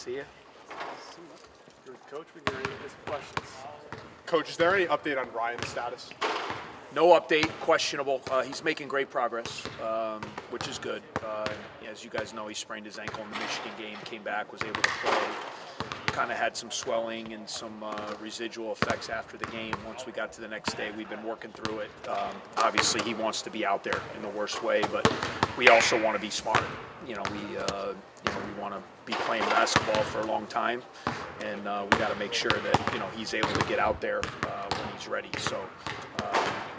see you. You're with Coach. We can ready to get some questions. Coach, is there any update on Ryan's status? No update, questionable. He's making great progress, which is good. As you guys know, he sprained his ankle in the Michigan game, came back, was able to play. Kind of had some swelling and some residual effects after the game. Once we got to the next day, we've been working through it. Obviously, he wants to be out there in the worst way, but we also want to be smart. We want to be playing basketball for a long time, and we got to make sure that he's able to get out there when he's ready. So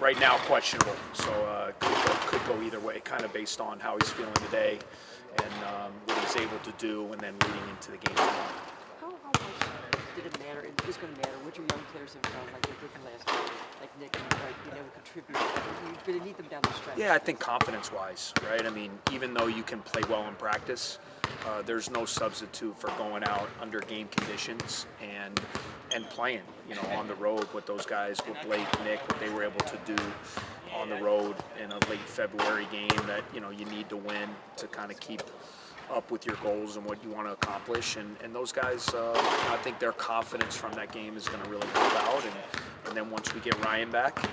right now, questionable. So could go either way, kind of based on how he's feeling today and what he's able to do, and then leading into the game tomorrow. How much did it matter? It is going to matter what your young players have done, like they did last year, like Nick and being able to contribute. You're going to need them down the stretch. Yeah, I think confidence-wise, right? I mean, even though you can play well in practice, there's no substitute for going out under game conditions and playing, on the road. What those guys, what Blake, Nick, what they were able to do on the road in a late February game that you need to win to kind of keep up with your goals and what you want to accomplish, and those guys, I think their confidence from that game is going to really help out, and then once we get Ryan back,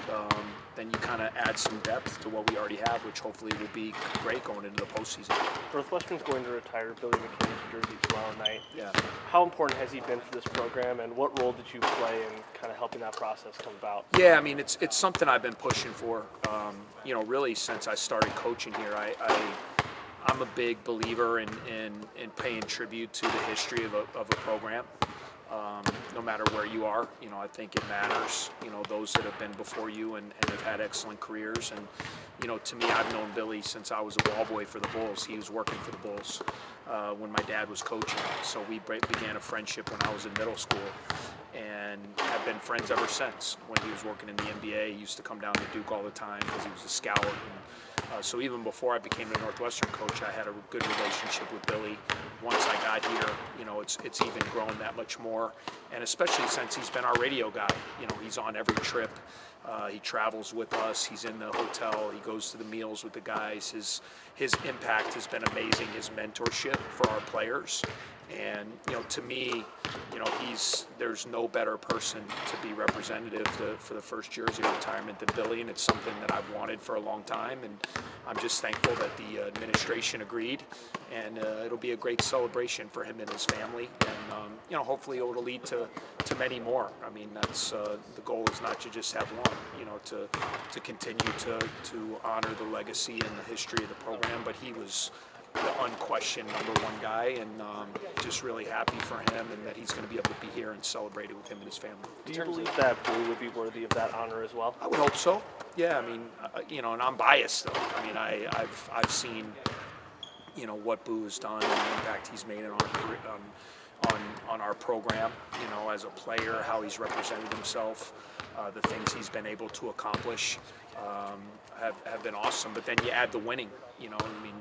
then you kind of add some depth to what we already have, which hopefully will be great going into the postseason. Northwestern's going to retire Billy McKinney's jersey tomorrow night. Yeah. How important has he been for this program, and what role did you play in kind of helping that process come about? Yeah, I mean, it's something I've been pushing for, really since I started coaching here. I'm a big believer in paying tribute to the history of a program, no matter where you are. I think it matters, those that have been before you and have had excellent careers. And, to me, I've known Billy since I was a ball boy for the Bulls. He was working for the Bulls when my dad was coaching. So we began a friendship when I was in middle school and have been friends ever since. When he was working in the NBA, he used to come down to Duke all the time because he was a scout. So even before I became the Northwestern coach, I had a good relationship with Billy. Once I got here, it's even grown that much more, and especially since he's been our radio guy. He's on every trip. He travels with us. He's in the hotel. He goes to the meals with the guys. His impact has been amazing. His mentorship for our players. And, to me, there's no better person to be representative for the first jersey retirement than Billy, and it's something that I've wanted for a long time, and I'm just thankful that the administration agreed, and it'll be a great celebration for him and his family, and, hopefully it'll lead to many more. I mean, that's the goal is not to just have one, to continue to honor the legacy and the history of the program, but he was the unquestioned number one guy, and just really happy for him and that he's going to be able to be here and celebrate it with him and his family. Do you believe that Billy would be worthy of that honor as well? I would hope so. Yeah, I mean, and I'm biased though. I mean, I've seen, what Boo has done and the impact he's made on our program. As a player, how he's represented himself, the things he's been able to accomplish. Have been awesome, but then you add the winning,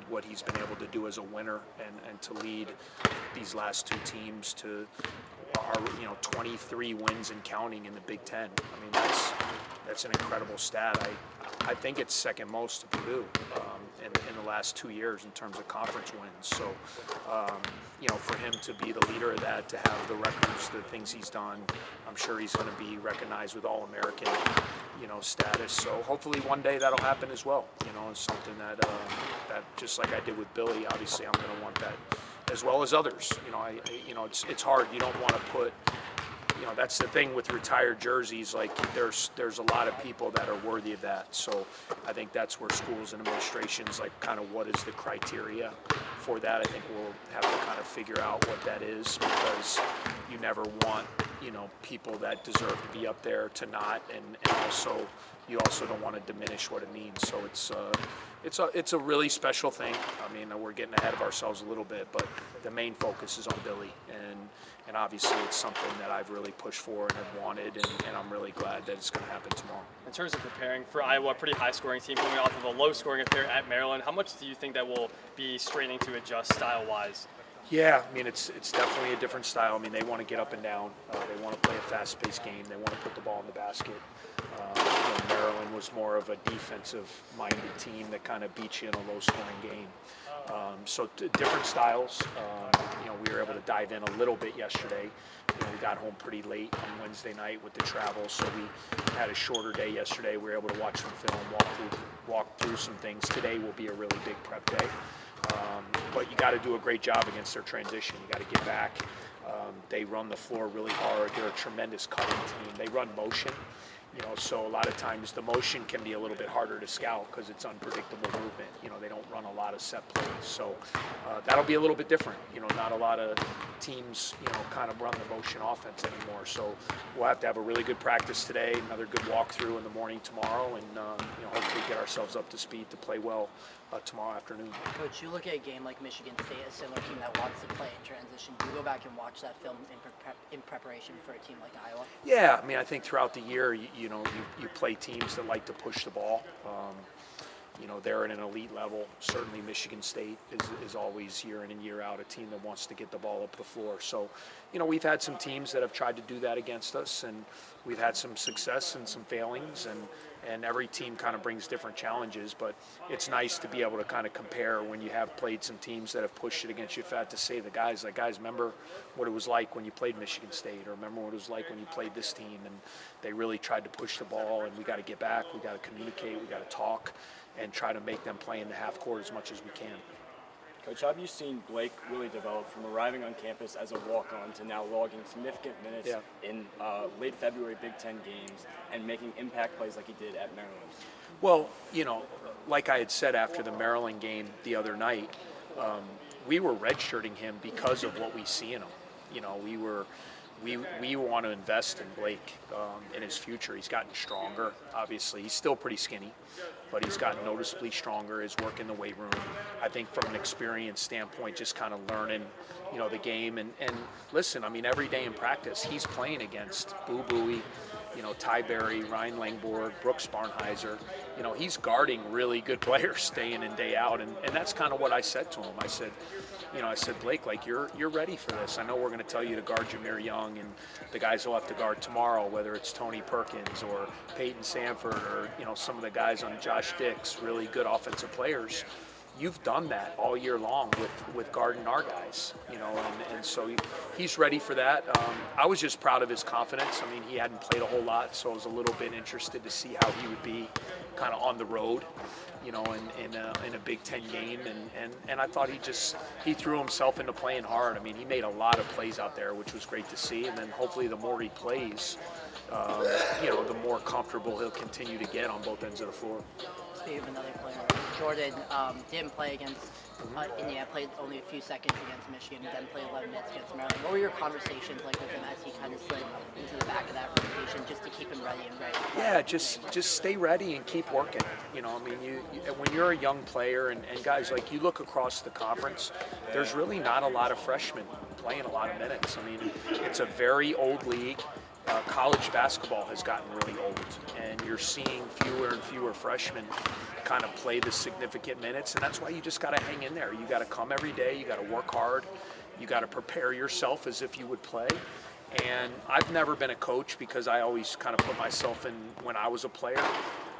what he's been able to do as a winner and to lead these last two teams to our 23 wins and counting in the Big Ten. I mean, that's an incredible stat. I think it's second most to Purdue in the last 2 years in terms of conference wins. So, for him to be the leader of that, to have the records, the things he's done, I'm sure he's going to be recognized with All-American, status. So hopefully one day that'll happen as well. It's something that just like I did with Billy, obviously I'm going to want that as well as others. It's hard. You don't want to put. That's the thing with retired jerseys. Like there's a lot of people that are worthy of that. So I think that's where schools and administrations, like, kind of what is the criteria for that. I think we'll have to kind of figure out what that is, because you never want people that deserve to be up there to not, and also you also don't want to diminish what it means. So it's a really special thing. I mean, we're getting ahead of ourselves a little bit, but the main focus is on Billy, and obviously it's something that I've really pushed for and have wanted, and I'm really glad that it's going to happen tomorrow. In terms of preparing for Iowa, a pretty high-scoring team coming off of a low-scoring affair at Maryland, how much do you think that will be straining to adjust style-wise? Yeah, I mean, it's definitely a different style. I mean, they want to get up and down. They want to play a fast-paced game. They want to put the ball in the basket. Maryland was more of a defensive-minded team that kind of beat you in a low-scoring game. So different styles. We were able to dive in a little bit yesterday. We got home pretty late on Wednesday night with the travel, so we had a shorter day yesterday. We were able to watch some film, walk through some things. Today will be a really big prep day. But you got to do a great job against their transition. You got to get back. They run the floor really hard. They're a tremendous cutting team. They run motion, so a lot of times the motion can be a little bit harder to scout because it's unpredictable movement. They don't run a lot of set plays. So that'll be a little bit different. Not a lot of teams, kind of run the motion offense anymore. So we'll have to have a really good practice today, another good walkthrough in the morning tomorrow, and hopefully get ourselves up to speed to play well tomorrow afternoon. Coach, you look at a game like Michigan State, a similar team that wants to play in transition. Do you go back and watch that film in preparation for a team like Iowa? Yeah, I mean, I think throughout the year, you play teams that like to push the ball. They're at an elite level. Certainly Michigan State is always year in and year out a team that wants to get the ball up the floor. So, we've had some teams that have tried to do that against us, and we've had some success and some failings, and every team kind of brings different challenges, but it's nice to be able to kind of compare when you have played some teams that have pushed it against you. If I had to say the guys, remember what it was like when you played Michigan State, or remember what it was like when you played this team, and they really tried to push the ball, and we got to get back, we got to communicate, we got to talk, and try to make them play in the half court as much as we can. Coach, how have you seen Blake really develop from arriving on campus as a walk-on to now logging significant minutes in late February Big Ten games and making impact plays like he did at Maryland? Well, like I had said after the Maryland game the other night, we were redshirting him because of what we see in him. We want to invest in Blake in his future. He's gotten stronger, obviously. He's still pretty skinny, but he's gotten noticeably stronger. His work in the weight room, I think from an experience standpoint, just kind of learning, the game. And listen, I mean, every day in practice, he's playing against Boo Buie, Ty Berry, Ryan Langborg, Brooks Barnheiser. He's guarding really good players day in and day out. And that's kind of what I said to him. I said, Blake, you're ready for this. I know we're going to tell you to guard Jameer Young and the guys will have to guard tomorrow, whether it's Tony Perkins or Peyton Sanford or, some of the guys on Josh Dix, really good offensive players. You've done that all year long with guarding our guys, and so he's ready for that. I was just proud of his confidence. I mean, he hadn't played a whole lot, so I was a little bit interested to see how he would be kind of on the road, in a Big Ten game, and I thought he threw himself into playing hard. I mean, he made a lot of plays out there, which was great to see, and then hopefully the more he plays, the more comfortable he'll continue to get on both ends of the floor. Speaking of another player, Jordan didn't play against Indiana, played only a few seconds against Michigan, then played 11 minutes against Maryland. What were your conversations like with him as he kind of slid into the back of that rotation just to keep him ready and ready? Yeah, just stay ready and keep working. I mean, when you're a young player and guys, like you look across the conference, there's really not a lot of freshmen playing a lot of minutes. I mean, it's a very old league. College basketball has gotten really old, and you're seeing fewer and fewer freshmen kind of play the significant minutes, and that's why you just got to hang in there. You got to come every day. You got to work hard. You got to prepare yourself as if you would play. And I've never been a coach because I always kind of put myself in when I was a player.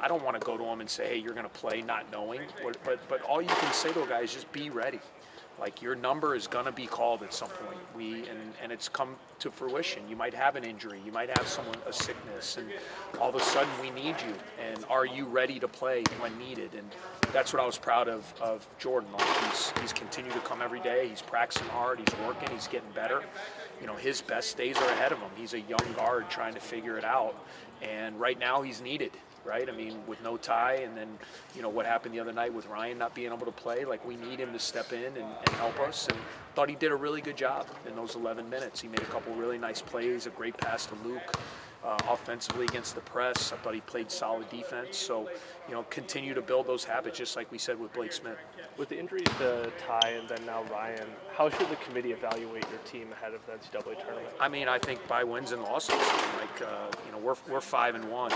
I don't want to go to them and say, hey, you're going to play not knowing. But all you can say to a guy is just be ready. Like, your number is going to be called at some point. And it's come to fruition. You might have an injury. You might have a sickness. And all of a sudden, we need you. And are you ready to play when needed? And that's what I was proud of Jordan. Like, he's continued to come every day. He's practicing hard. He's working. He's getting better. His best days are ahead of him. He's a young guard trying to figure it out. And right now, he's needed. Right? I mean, with no Ty, and then, what happened the other night with Ryan not being able to play, like, we need him to step in and help us, and thought he did a really good job in those 11 minutes. He made a couple really nice plays, a great pass to Luke, offensively against the press. I thought he played solid defense, so, continue to build those habits, just like we said with Blake Smith. With the injuries to Ty and then now Ryan, how should the committee evaluate your team ahead of the NCAA tournament? I mean, I think by wins and losses. Like, we're 5-1,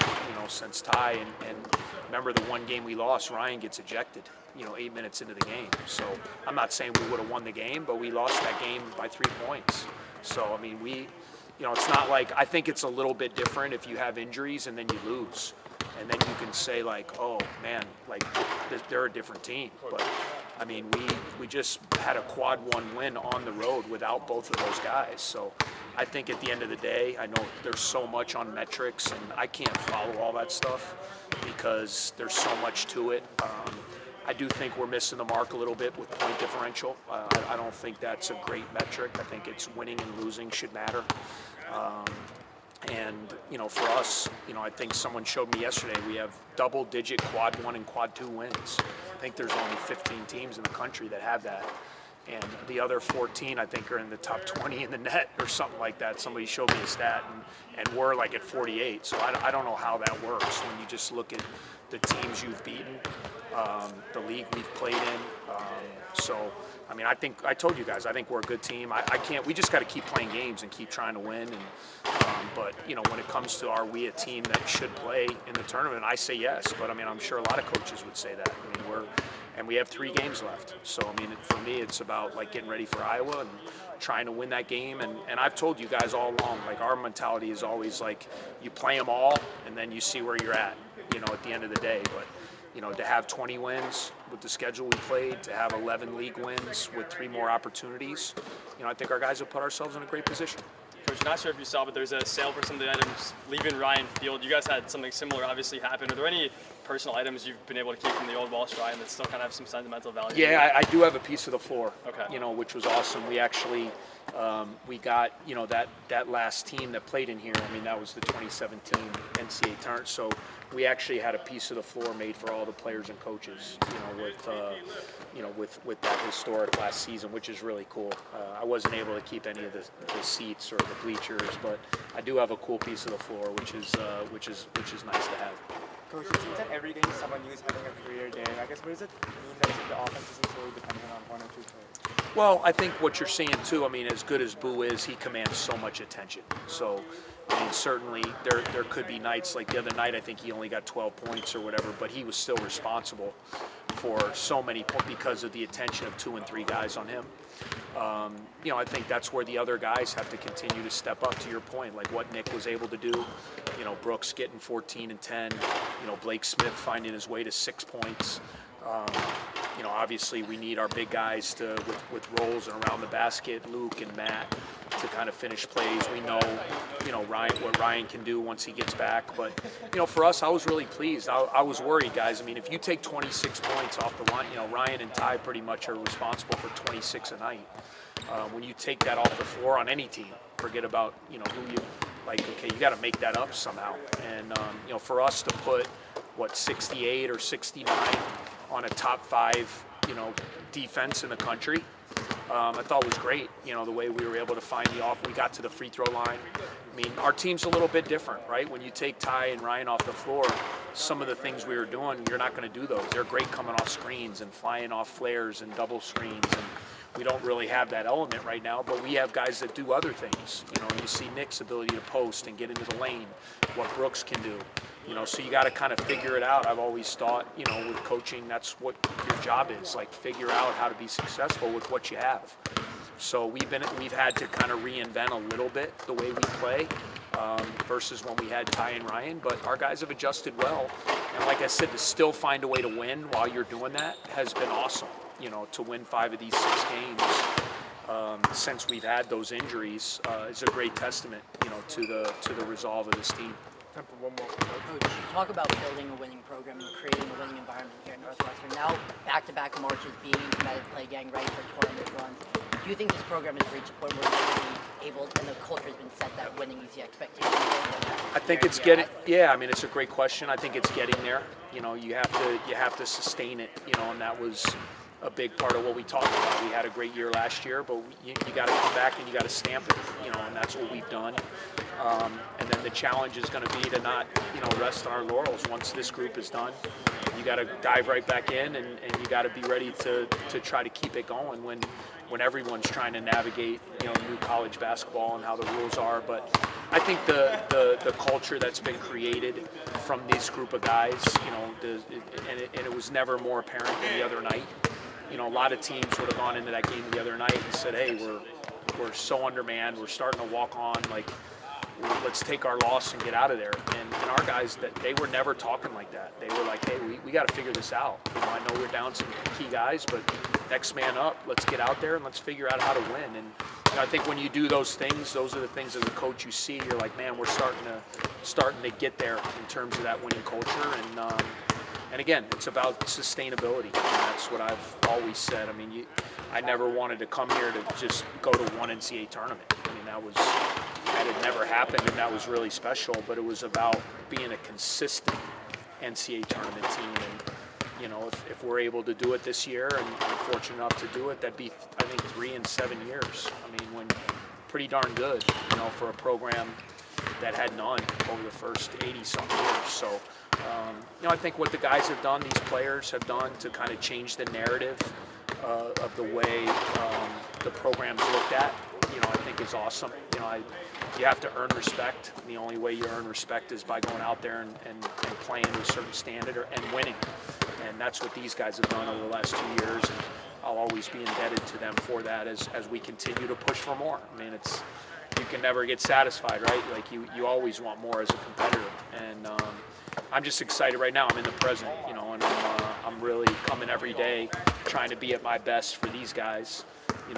since Ty, and remember the one game we lost, Ryan gets ejected. 8 minutes into the game. So I'm not saying we would have won the game, but we lost that game by 3 points. So I mean, it's not like, I think it's a little bit different if you have injuries and then you lose, and then you can say like, oh man, like they're a different team. But I mean, we just had a quad 1 win on the road without both of those guys. So I think at the end of the day, I know there's so much on metrics, and I can't follow all that stuff because there's so much to it. I do think we're missing the mark a little bit with point differential. I don't think that's a great metric. I think it's winning and losing should matter. And for us, I think someone showed me yesterday, we have double-digit quad 1 and quad 2 wins. I think there's only 15 teams in the country that have that. And the other 14, I think, are in the top 20 in the net or something like that. Somebody showed me a stat, and we're like at 48. So I don't know how that works when you just look at the teams you've beaten, the league we've played in. So, I mean, I told you guys, I think we're a good team. We just got to keep playing games and keep trying to win. But when it comes to, are we a team that should play in the tournament, I say yes. But I mean, I'm sure a lot of coaches would say that. I mean, and we have 3 games left. So, I mean, for me, it's about like getting ready for Iowa and trying to win that game. And I've told you guys all along, like our mentality is always like you play them all and then you see where you're at, at the end of the day. But, to have 20 wins with the schedule we played, to have 11 league wins with 3 more opportunities, I think our guys have put ourselves in a great position. Coach, not sure if you saw, but there's a sale for some of the items leaving Ryan Field. You guys had something similar obviously happen. Are there any personal items you've been able to keep from the old Walsh Ryan that still kind of have some sentimental value? Yeah, I do have a piece of the floor, okay. Which was awesome. We actually, we got, that last team that played in here. I mean, that was the 2017 NCAA tournament. So we actually had a piece of the floor made for all the players and coaches, with that historic last season, which is really cool. I wasn't able to keep any of the seats or the bleachers, but I do have a cool piece of the floor, which is nice to have. Coach, it seems that every game someone new is having a career day. I guess what does it mean that the offense isn't solely dependent on 1 or 2 players? Well, I think what you're seeing too, I mean, as good as Boo is, he commands so much attention. So, I mean, certainly there could be nights like the other night, I think he only got 12 points or whatever, but he was still responsible for so many points because of the attention of 2 and 3 guys on him. I think that's where the other guys have to continue to step up, to your point, like what Nick was able to do. Brooks getting 14 and 10. Blake Smith finding his way to 6 points. Obviously we need our big guys with rolls and around the basket, Luke and Matt, to kind of finish plays. We know, what Ryan can do once he gets back. But, for us, I was really pleased. I was worried, guys. I mean, if you take 26 points off the line, Ryan and Ty pretty much are responsible for 26 a night. When you take that off the floor on any team, forget about, who you, like, okay, you got to make that up somehow. And, for us to put, 68 or 69 on a top 5, defense in the country, I thought was great. The way we were able to find we got to the free throw line. I mean, our team's a little bit different, right? When you take Ty and Ryan off the floor, some of the things we were doing, you're not going to do those. They're great coming off screens and flying off flares and double screens, and we don't really have that element right now, but we have guys that do other things. You see Nick's ability to post and get into the lane, what Brooks can do. So you got to kind of figure it out. I've always thought, with coaching, that's what your job is, like figure out how to be successful with what you have. So we've had to kind of reinvent a little bit the way we play versus when we had Ty and Ryan, but our guys have adjusted well. And like I said, to still find a way to win while you're doing that has been awesome. To win 5 of these 6 games since we've had those injuries is a great testament, to the resolve of this team. Time for one more. Coach, you talk about building a winning program and creating a winning environment here at Northwestern. Now, back-to-back marches, being in competitive play, getting ready for tournament runs. Do you think this program has reached a point where it's going to be able, and the culture has been set that winning is the expectation? I think it's getting. Yeah, I mean, it's a great question. I think it's getting there. You have to sustain it. And that was a big part of what we talked about. We had a great year last year, but you got to come back and you got to stamp it. And that's what we've done. And then the challenge is going to be to not, rest on our laurels once this group is done. you got to dive right back in, and you got to be ready to try to keep it going when everyone's trying to navigate, new college basketball and how the rules are. But I think the culture that's been created from this group of guys, and it was never more apparent than the other night. A lot of teams would have gone into that game the other night and said, hey, we're so undermanned, we're starting to walk on, like, let's take our loss and get out of there. And our guys, they were never talking like that. They were like, hey, we got to figure this out. I know we're down some key guys, but next man up, let's get out there and let's figure out how to win. And I think when you do those things, those are the things as a coach you see. You're like, man, we're starting to get there in terms of that winning culture. And again, it's about sustainability. And that's what I've always said. I mean, I never wanted to come here to just go to one NCAA tournament. I mean, that had never happened, and that was really special. But it was about being a consistent NCAA tournament team. And if we're able to do it this year, and I'm fortunate enough to do it, that'd be, I think, 3 in 7 years. I mean, pretty darn good, for a program that had none over the first 80-something years. So, I think what the guys have done, these players have done to kind of change the narrative of the way the program's looked at, I think is awesome. You have to earn respect. The only way you earn respect is by going out there and playing to a certain standard and winning. And that's what these guys have done over the last 2 years. And I'll always be indebted to them for that as we continue to push for more. I mean, you can never get satisfied, right? Like you always want more as a competitor. And I'm just excited right now. I'm in the present, and I'm really coming every day trying to be at my best for these guys,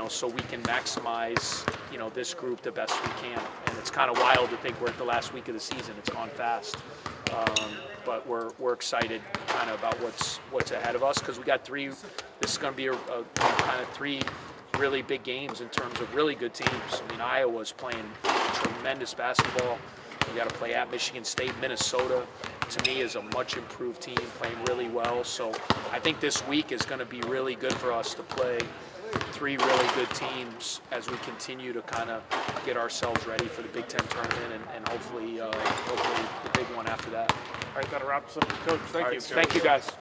so we can maximize, this group the best we can. And it's kind of wild to think we're at the last week of the season. It's gone fast. But we're excited kind of about what's ahead of us, because we got this is going to be a kind of 3 really big games in terms of really good teams. I mean, Iowa's playing tremendous basketball. We got to play at Michigan State. Minnesota, to me, is a much improved team, playing really well. So I think this week is going to be really good for us to play 3 really good teams as we continue to kind of get ourselves ready for the Big Ten tournament and hopefully the big one after that. All right, that wraps up. Coach, thank you. Thank you, guys.